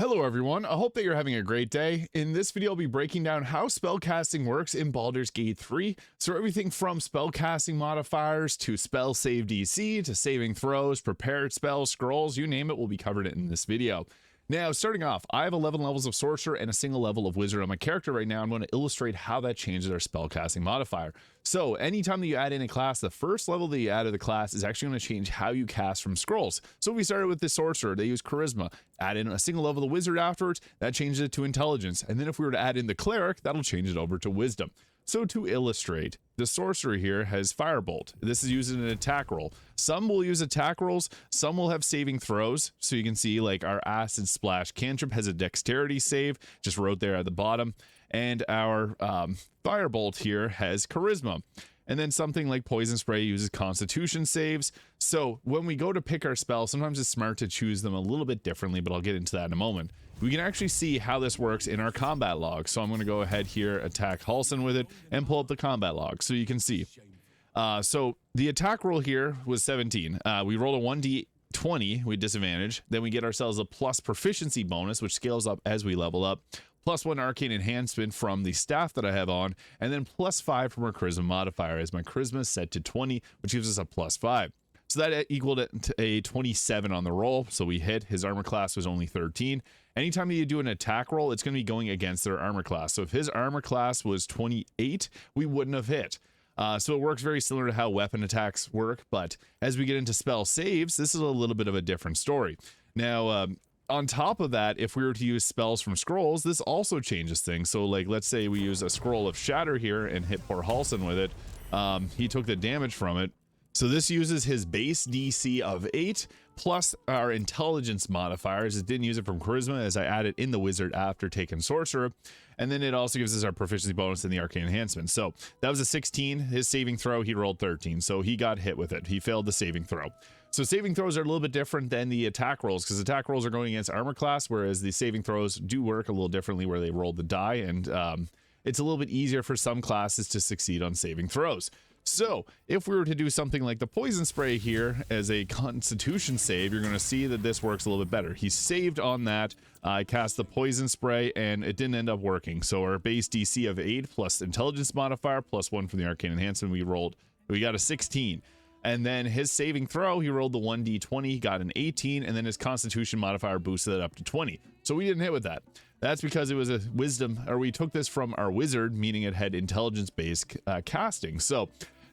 Hello everyone, I hope that you're having a great day. In this video, I'll be breaking down how spellcasting works in Baldur's Gate 3. So everything from spellcasting modifiers to spell save DC to saving throws, prepared spells, scrolls, you name it, will be covered in this video. Now, starting off, I have 11 levels of Sorcerer and a single level of Wizard on my character right now. I'm going to illustrate how that changes our spellcasting modifier. So anytime that you add in a class, the first level that you add to the class is actually going to change how you cast from scrolls. So we started with the Sorcerer, they use Charisma. Add in a single level of Wizard afterwards, that changes it to Intelligence. And then if we were to add in the Cleric, that'll change it over to Wisdom. So to illustrate, the Sorcerer here has Firebolt. This is used in an attack roll. Some will use attack rolls, some will have saving throws. So you can see like our Acid Splash cantrip has a Dexterity save, just wrote there at the bottom. And our Firebolt here has Charisma. And then something like Poison Spray uses Constitution saves. So when we go to pick our spell, sometimes it's smart to choose them a little bit differently, but I'll get into that in a moment. We can actually see how this works in our combat log. So I'm going to go ahead here, attack Halsin with it, and pull up the combat log so you can see. So the attack roll here was 17. We rolled a 1d20 with disadvantage. Then we get ourselves a plus proficiency bonus, which scales up as we level up. Plus 1 arcane enhancement from the staff that I have on, and then plus 5 from our charisma modifier, as my charisma is set to 20, which gives us a plus 5. So that equaled it to a 27 on the roll. So we hit. His armor class was only 13. Anytime you do an attack roll, it's going to be going against their armor class. So if his armor class was 28, we wouldn't have hit. So it works very similar to how weapon attacks work. But as we get into spell saves, this is a little bit of a different story. Now, on top of that, if we were to use spells from scrolls, this also changes things. So like, let's say we use a scroll of shatter here and hit poor Halsin with it. He took the damage from it. So this uses his base DC of 8 plus our intelligence modifiers. It didn't use it from charisma as I added in the wizard after taking sorcerer. And then it also gives us our proficiency bonus in the arcane enhancement. So that was a 16. His saving throw, he rolled 13. So he got hit with it. He failed the saving throw. So saving throws are a little bit different than the attack rolls, because attack rolls are going against armor class, whereas the saving throws do work a little differently where they roll the die, and it's a little bit easier for some classes to succeed on saving throws. So if we were to do something like the poison spray here as a constitution save, you're going to see that this works a little bit better. He saved on that. I cast the poison spray and it didn't end up working. So our base DC of 8 plus intelligence modifier plus 1 from the arcane enhancement, we got a 16. And then his saving throw, he rolled the 1d20, got an 18, and then his constitution modifier boosted it up to 20. So we didn't hit with that. That's because it was a wisdom, or we took this from our wizard, meaning it had intelligence-based casting. So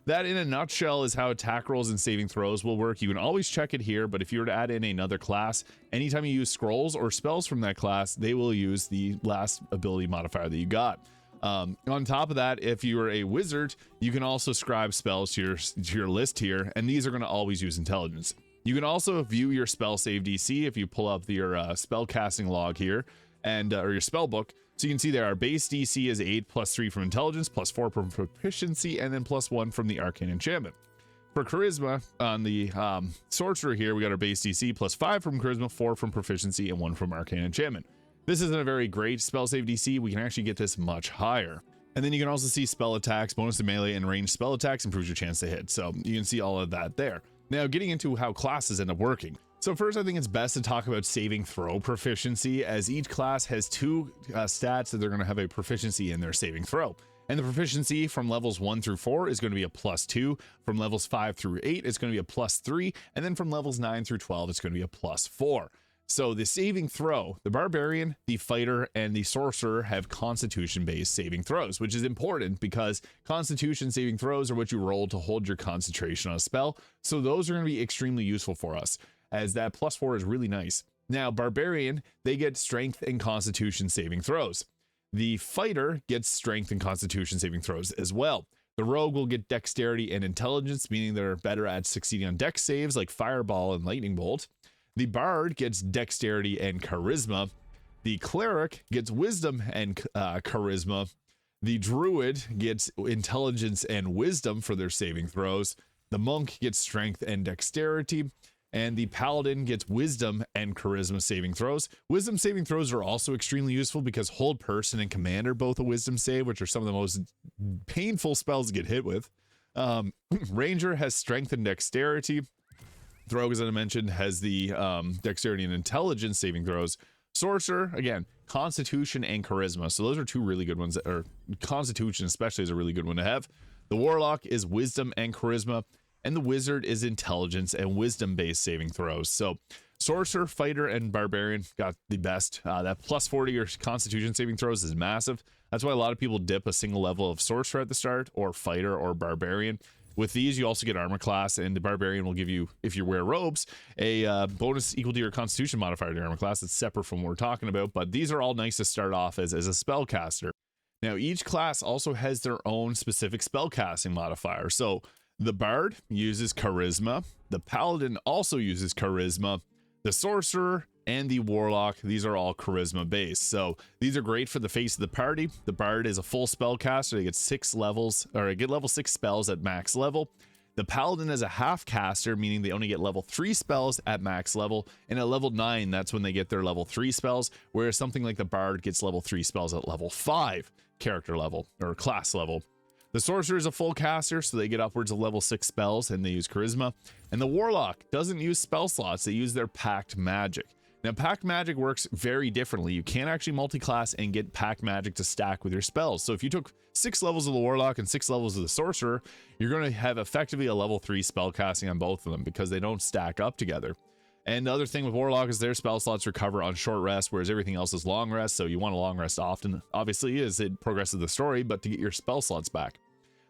that in a nutshell is how attack rolls and saving throws will work. You can always check it here, but if you were to add in another class, anytime you use scrolls or spells from that class, they will use the last ability modifier that you got. On top of that, if you are a wizard, you can also scribe spells to your list here, and these are going to always use intelligence. You can also view your spell save DC if you pull up your spellcasting log here, and or your spell book. So you can see there our base DC is 8 plus 3 from intelligence, plus 4 from proficiency, and then plus 1 from the arcane enchantment. For charisma, on the sorcerer here, we got our base DC plus 5 from charisma, 4 from proficiency, and 1 from arcane enchantment. This isn't a very great spell save DC. We can actually get this much higher. And then you can also see spell attacks, bonus to melee, and ranged spell attacks improves your chance to hit. So you can see all of that there. Now getting into how classes end up working. So first, I think it's best to talk about saving throw proficiency, as each class has 2 stats that they're going to have a proficiency in their saving throw. And the proficiency from levels 1 through 4 is going to be a plus 2. From levels 5 through 8, it's going to be a plus 3. And then from levels 9 through 12, it's going to be a plus 4. So the saving throw, the barbarian, the fighter, and the sorcerer have constitution-based saving throws, which is important because constitution saving throws are what you roll to hold your concentration on a spell. So those are going to be extremely useful for us, as that plus 4 is really nice. Now, barbarian, they get strength and constitution saving throws. The fighter gets strength and constitution saving throws as well. The rogue will get dexterity and intelligence, meaning they're better at succeeding on dex saves like fireball and lightning bolt. The bard gets dexterity and charisma. The cleric gets wisdom and charisma. The druid gets intelligence and wisdom for their saving throws. The monk gets strength and dexterity. And the paladin gets wisdom and charisma saving throws. Wisdom saving throws are also extremely useful because hold person and command are both a wisdom save, which are some of the most painful spells to get hit with. Ranger has strength and dexterity. Rogue, as I mentioned, has the dexterity and intelligence saving throws. Sorcerer, again, Constitution and Charisma. So those are two really good ones, or Constitution especially is a really good one to have. The Warlock is Wisdom and Charisma, and the Wizard is Intelligence and Wisdom-based saving throws. So Sorcerer, Fighter, and Barbarian got the best. That plus 40 or Constitution saving throws is massive. That's why a lot of people dip a single level of Sorcerer at the start, or Fighter, or Barbarian. With these, you also get armor class, and the Barbarian will give you, if you wear robes, a bonus equal to your Constitution modifier to your armor class. It's separate from what we're talking about, but these are all nice to start off as a spellcaster. Now, each class also has their own specific spellcasting modifier. So the Bard uses Charisma, the Paladin also uses Charisma, the Sorcerer and the Warlock, these are all Charisma based. So these are great for the face of the party. The Bard is a full spellcaster. They get 6 levels, or they get level 6 spells at max level. The Paladin is a half caster, meaning they only get level 3 spells at max level, and at level 9 that's when they get their level 3 spells, whereas something like the Bard gets level 3 spells at level 5 character level or class level. The Sorcerer is a full caster, so they get upwards of level 6 spells and they use Charisma. And the Warlock doesn't use spell slots, they use their Pact magic. Now, Pact magic works very differently. You can't actually multi-class and get Pact magic to stack with your spells. So if you took 6 levels of the Warlock and 6 levels of the Sorcerer, you're going to have effectively a level 3 spell casting on both of them because they don't stack up together. And the other thing with Warlock is their spell slots recover on short rest, whereas everything else is long rest. So you want a long rest often, obviously, as it progresses the story, but to get your spell slots back.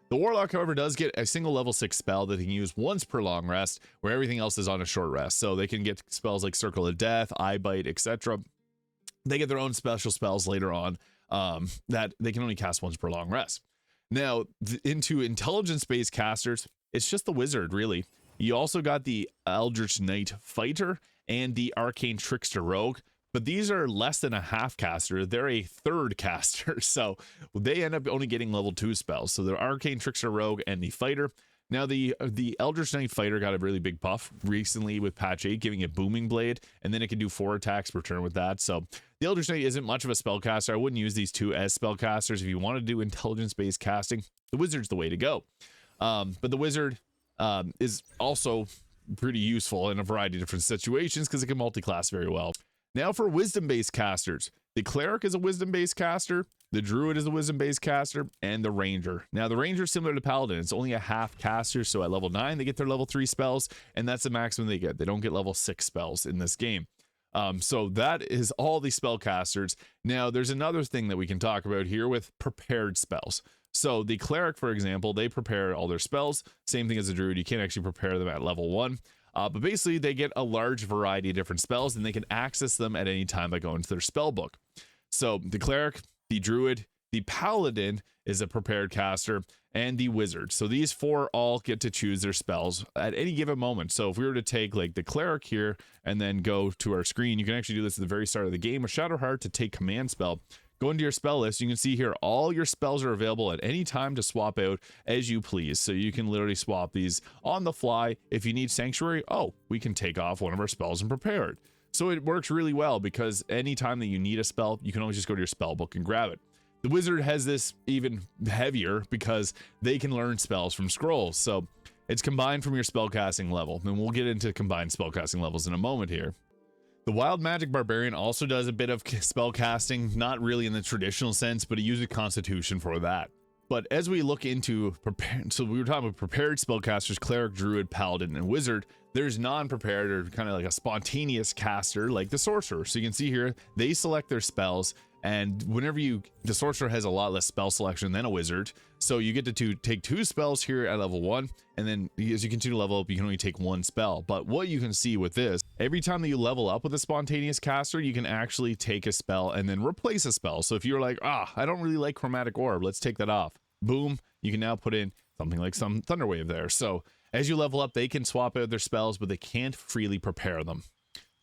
The Warlock, however, does get a single level 6 spell that they can use once per long rest, where everything else is on a short rest. So they can get spells like Circle of Death, Eye Bite, etc. They get their own special spells later on that they can only cast once per long rest. Now, into intelligence-based casters, it's just the Wizard, really. You also got the Eldritch Knight Fighter and the Arcane Trickster Rogue. But these are less than a half caster. They're a third caster. So they end up only getting level 2 spells. So the Arcane Trickster Rogue and the Fighter. Now the Eldritch Knight Fighter got a really big buff recently with patch 8, giving it Booming Blade. And then it can do 4 attacks per turn with that. So the Eldritch Knight isn't much of a spellcaster. I wouldn't use these two as spellcasters. If you want to do intelligence-based casting, the Wizard's the way to go. But the Wizard is also pretty useful in a variety of different situations because it can multi-class very well. Now for wisdom-based casters, the Cleric is a wisdom-based caster, the Druid is a wisdom-based caster, and the Ranger. Now the Ranger is similar to Paladin. It's only a half caster, so at level 9 they get their level 3 spells, and that's the maximum they get. They don't get level 6 spells in this game. So that is all the spellcasters. Now there's another thing that we can talk about here with prepared spells. So the Cleric, for example, they prepare all their spells. Same thing as the Druid. You can't actually prepare them at level 1. But basically, they get a large variety of different spells, and they can access them at any time by going to their spell book. So the Cleric, the Druid, the Paladin is a prepared caster, and the Wizard. So these 4 all get to choose their spells at any given moment. So if we were to take like the Cleric here and then go to our screen, you can actually do this at the very start of the game with Shadowheart to take command spell. Go into your spell list. You can see here all your spells are available at any time to swap out as you please. So you can literally swap these on the fly. If you need Sanctuary, oh, we can take off one of our spells and prepare it. So it works really well because anytime that you need a spell, you can always just go to your spell book and grab it. The Wizard has this even heavier because they can learn spells from scrolls. So it's combined from your spellcasting level. And we'll get into combined spellcasting levels in a moment here. The Wild Magic Barbarian also does a bit of spellcasting, not really in the traditional sense, but he uses Constitution for that. But as we look into so we were talking about prepared spellcasters, Cleric, Druid, Paladin, and Wizard. There's non-prepared or kind of like a spontaneous caster like the Sorcerer. So you can see here, they select their spells, and whenever the Sorcerer has a lot less spell selection than a Wizard. So you get to take 2 spells here at level 1, and then as you continue to level up, you can only take 1 spell. But what you can see with this, every time that you level up with a spontaneous caster, you can actually take a spell and then replace a spell. So if you're like, I don't really like Chromatic Orb, let's take that off. Boom, you can now put in something like some Thunderwave there. So as you level up, they can swap out their spells, but they can't freely prepare them.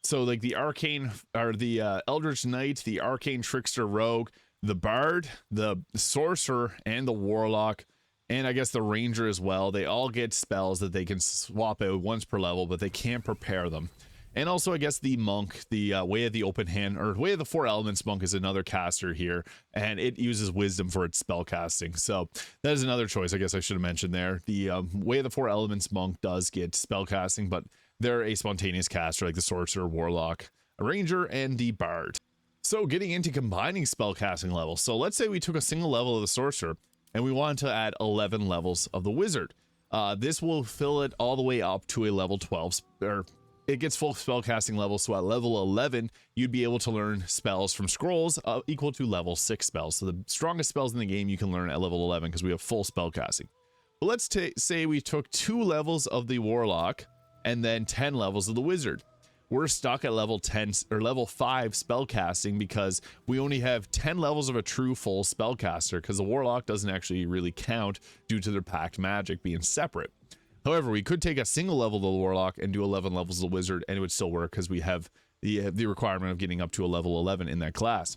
So like the Arcane, or the Eldritch Knight, the Arcane Trickster Rogue, the Bard, the Sorcerer, and the Warlock, and I guess the Ranger as well, they all get spells that they can swap out once per level, but they can't prepare them. And also, I guess the Monk, the Way of the Open Hand, or Way of the 4 Elements Monk is another caster here, and it uses Wisdom for its spell casting. So that is another choice I guess I should have mentioned there. The Way of the 4 Elements Monk does get spell casting, but they're a spontaneous caster like the Sorcerer, Warlock, a Ranger, and the Bard. So getting into combining spellcasting levels. So let's say we took a single level of the sorcerer and we wanted to add 11 levels of the wizard. This will fill it all the way up to a level 12, or it gets full spellcasting level. So at level 11, you'd be able to learn spells from scrolls equal to level 6 spells. So the strongest spells in the game you can learn at level 11 because we have full spellcasting. But let's say we took 2 levels of the warlock and then 10 levels of the wizard. We're stuck at level 10 or level 5 spellcasting because we only have 10 levels of a true full spellcaster, because the warlock doesn't actually really count due to their pact magic being separate. However, we could take a single level of the warlock and do 11 levels of the wizard, and it would still work because we have the requirement of getting up to a level 11 in that class.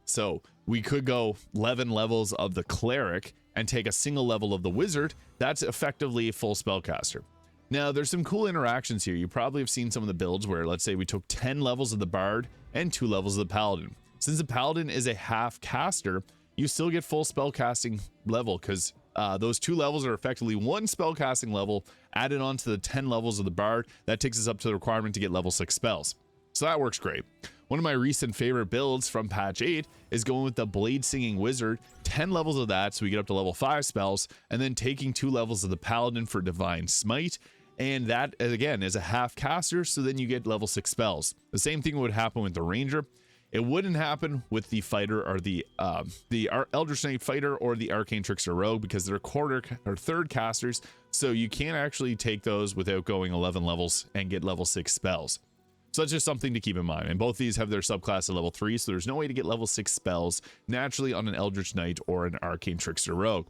So we could go 11 levels of the cleric and take a single level of the wizard. That's effectively a full spellcaster. Now, there's some cool interactions here. You probably have seen some of the builds where, let's say we took 10 levels of the bard and 2 levels of the paladin. Since the paladin is a half caster, you still get full spellcasting level because those 2 levels are effectively 1 spellcasting level added on to the 10 levels of the bard. That takes us up to the requirement to get level 6 spells. So that works great. One of my recent favorite builds from patch 8 is going with the blade singing wizard, 10 levels of that so we get up to level 5 spells, and then taking 2 levels of the paladin for divine smite. And that, again, is a half caster, so then you get level 6 spells. The same thing would happen with the ranger. It wouldn't happen with the fighter or the Eldritch Knight fighter or the Arcane Trickster rogue because they're quarter or third casters, so you can't actually take those without going 11 levels and get level 6 spells. So that's just something to keep in mind. And both these have their subclass at level 3, so there's no way to get level 6 spells naturally on an Eldritch Knight or an Arcane Trickster rogue.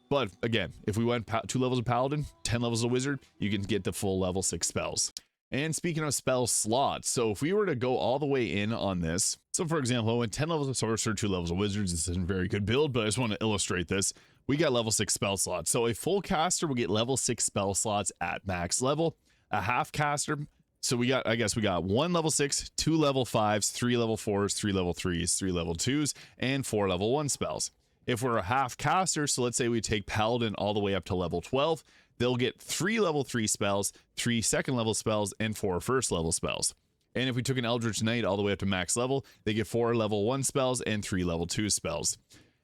But again, if we went 2 levels of paladin, 10 levels of wizard, you can get the full level 6 spells. And speaking of spell slots, so if we were to go all the way in on this, so for example, I went 10 levels of sorcerer, 2 levels of wizards. This isn't a very good build, but I just want to illustrate this. We got level 6 spell slots. So a full caster will get level 6 spell slots at max level. A half caster, so we got 1 level 6, 2 level 5s, 3 level 4s, 3 level 3s, 3 level 2s, and 4 level 1 spells. If we're a half caster, so let's say we take paladin all the way up to level 12, they'll get 3 level 3 spells, 3 second level spells, and 4 first level spells. And if we took an Eldritch Knight all the way up to max level, they get 4 level 1 spells and 3 level 2 spells.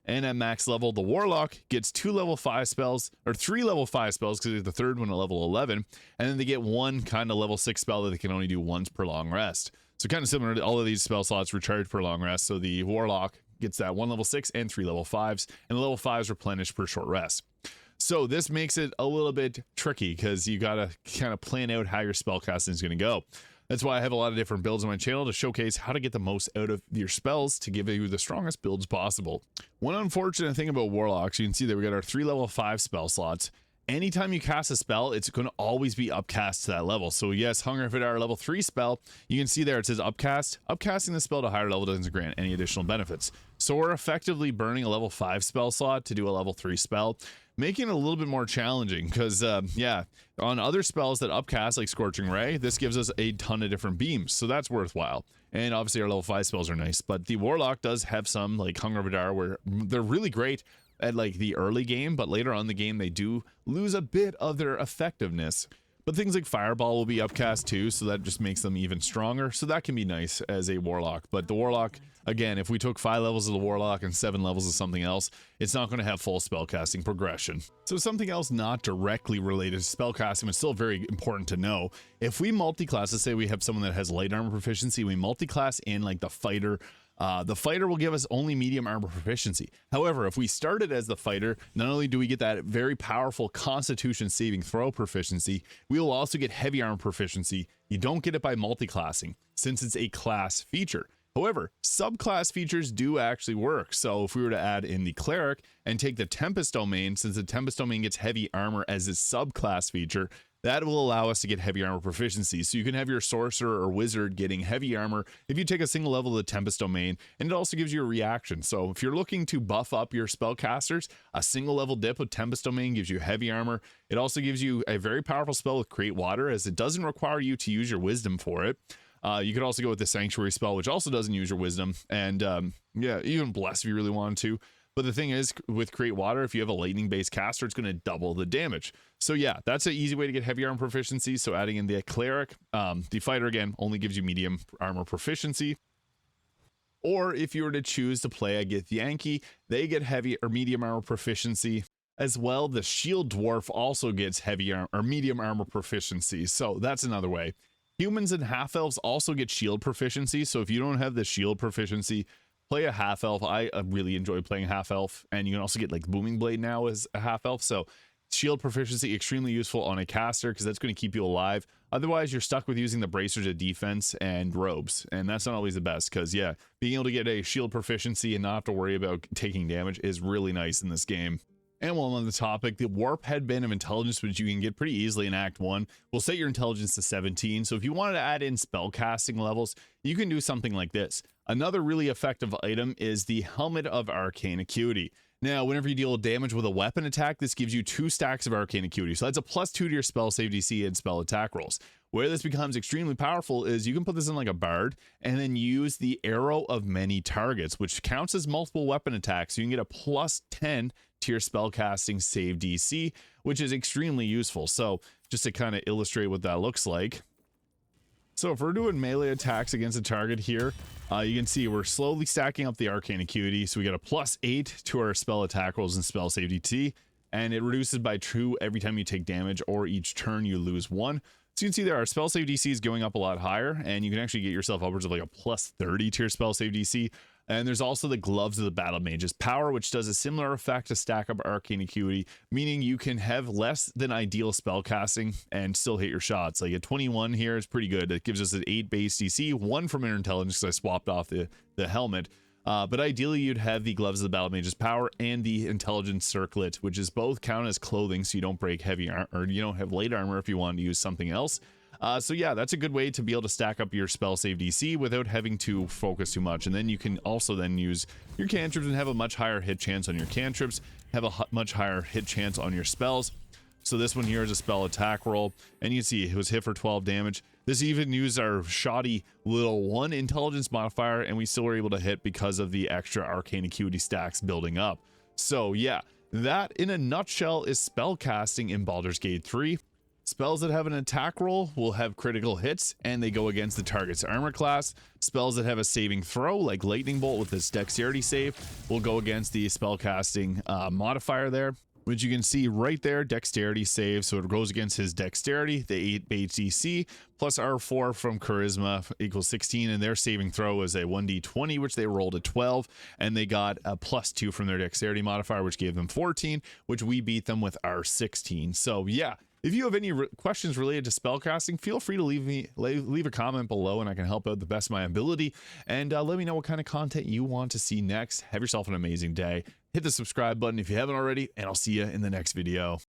And at max level, the warlock gets 2 level 5 spells, or 3 level 5 spells because the third one at level 11, and then they get 1 kind of level 6 spell that they can only do once per long rest. So kind of similar to all of these spell slots recharge per long rest. So the warlock gets that 1 level 6 and 3 level 5s, and the level 5s replenish per short rest. So this makes it a little bit tricky because you got to kind of plan out how your spellcasting is going to go. That's why I have a lot of different builds on my channel to showcase how to get the most out of your spells to give you the strongest builds possible. One unfortunate thing about warlocks, you can see that we got our 3 level 5 spell slots. Anytime you cast a spell, it's going to always be upcast to that level. So yes, Hunger of our level 3 spell, you can see there it says upcast. Upcasting the spell to higher level doesn't grant any additional benefits. So we're effectively burning a level 5 spell slot to do a level 3 spell, making it a little bit more challenging because yeah, on other spells that upcast like Scorching Ray, this gives us a ton of different beams, so that's worthwhile. And obviously our level 5 spells are nice, but the warlock does have some like Hunger of Adar where they're really great at like the early game, but later on in the game they do lose a bit of their effectiveness. But things like Fireball will be upcast too, so that just makes them even stronger, so that can be nice as a warlock. But the warlock, again, if we took 5 levels of the warlock and 7 levels of something else, it's not going to have full spellcasting progression. So something else not directly related to spellcasting, but still very important to know, if we multi-class, let's say we have someone that has light armor proficiency, we multi-class in like the fighter will give us only medium armor proficiency. However, if we started as the fighter, not only do we get that very powerful constitution saving throw proficiency, we will also get heavy armor proficiency. You don't get it by multi-classing since it's a class feature. However, subclass features do actually work. So if we were to add in the Cleric and take the Tempest Domain, since the Tempest Domain gets heavy armor as its subclass feature, that will allow us to get heavy armor proficiency. So you can have your sorcerer or wizard getting heavy armor if you take a single level of the Tempest Domain, and it also gives you a reaction. So if you're looking to buff up your spellcasters, a single level dip of Tempest Domain gives you heavy armor. It also gives you a very powerful spell with Create Water, as it doesn't require you to use your wisdom for it. You could also go with the Sanctuary spell, which also doesn't use your wisdom, and yeah, even Bless if you really wanted to. But the thing is, with Create Water, if you have a lightning-based caster, it's going to double the damage. So yeah, that's an easy way to get heavy armor proficiency. So adding in the Cleric, the fighter, again, only gives you medium armor proficiency. Or if you were to choose to play a Gith Yankee, they get heavy or medium armor proficiency. As well, the Shield Dwarf also gets heavy or medium armor proficiency. So that's another way. Humans and half-elves also get shield proficiency. So if you don't have the shield proficiency, play a half-elf. I really enjoy playing half-elf. And you can also get like Booming Blade now as a half-elf. So shield proficiency, extremely useful on a caster because that's going to keep you alive. Otherwise, you're stuck with using the bracers of defense and robes. And that's not always the best because, yeah, being able to get a shield proficiency and not have to worry about taking damage is really nice in this game. And while I'm on the topic, the Warp Headband of Intelligence, which you can get pretty easily in Act 1, will set your intelligence to 17. So if you wanted to add in spellcasting levels, you can do something like this. Another really effective item is the Helmet of Arcane Acuity. Now, whenever you deal damage with a weapon attack, this gives you 2 stacks of Arcane Acuity. So that's a +2 to your spell save DC and spell attack rolls. Where this becomes extremely powerful is you can put this in like a bard and then use the Arrow of Many Targets, which counts as multiple weapon attacks. So you can get a +10 to your spellcasting save DC, which is extremely useful. So just to kind of illustrate what that looks like. So if we're doing melee attacks against a target here, you can see we're slowly stacking up the Arcane Acuity. So we get a +8 to our spell attack rolls and spell save DC, and it reduces by 2 every time you take damage, or each turn you lose 1. So you can see there our spell save DC is going up a lot higher, and you can actually get yourself upwards of like a +30 to your spell save DC. And there's also the Gloves of the Battlemage's Power, which does a similar effect to stack up Arcane Acuity, meaning you can have less than ideal spellcasting and still hit your shots. Like a 21 here is pretty good. It gives us an 8 base DC, 1 from Inner Intelligence because I swapped off the helmet. But ideally, you'd have the Gloves of the Battlemage Power and the Intelligence Circlet, which is both count as clothing, so you don't break heavy armor, or you don't have light armor if you want to use something else. So yeah, that's a good way to be able to stack up your spell save DC without having to focus too much. And then you can also then use your cantrips and have a much higher hit chance on your cantrips, have a much higher hit chance on your spells. So this one here is a spell attack roll, and you can see it was hit for 12 damage. This even used our shoddy little 1 intelligence modifier, and we still were able to hit because of the extra Arcane Acuity stacks building up. So yeah, that in a nutshell is spellcasting in Baldur's Gate 3. Spells that have an attack roll will have critical hits, and they go against the target's armor class. Spells that have a saving throw, like Lightning Bolt with its dexterity save, will go against the spellcasting modifier there, which you can see right there, dexterity save. So it goes against his dexterity, the 8 base DC, plus R4 from charisma equals 16, and their saving throw is a 1d20, which they rolled a 12, and they got a +2 from their dexterity modifier, which gave them 14, which we beat them with our 16. So yeah. If you have any questions related to spellcasting, feel free to leave a comment below, and I can help out the best of my ability. And let me know what kind of content you want to see next. Have yourself an amazing day. Hit the subscribe button if you haven't already, and I'll see you in the next video.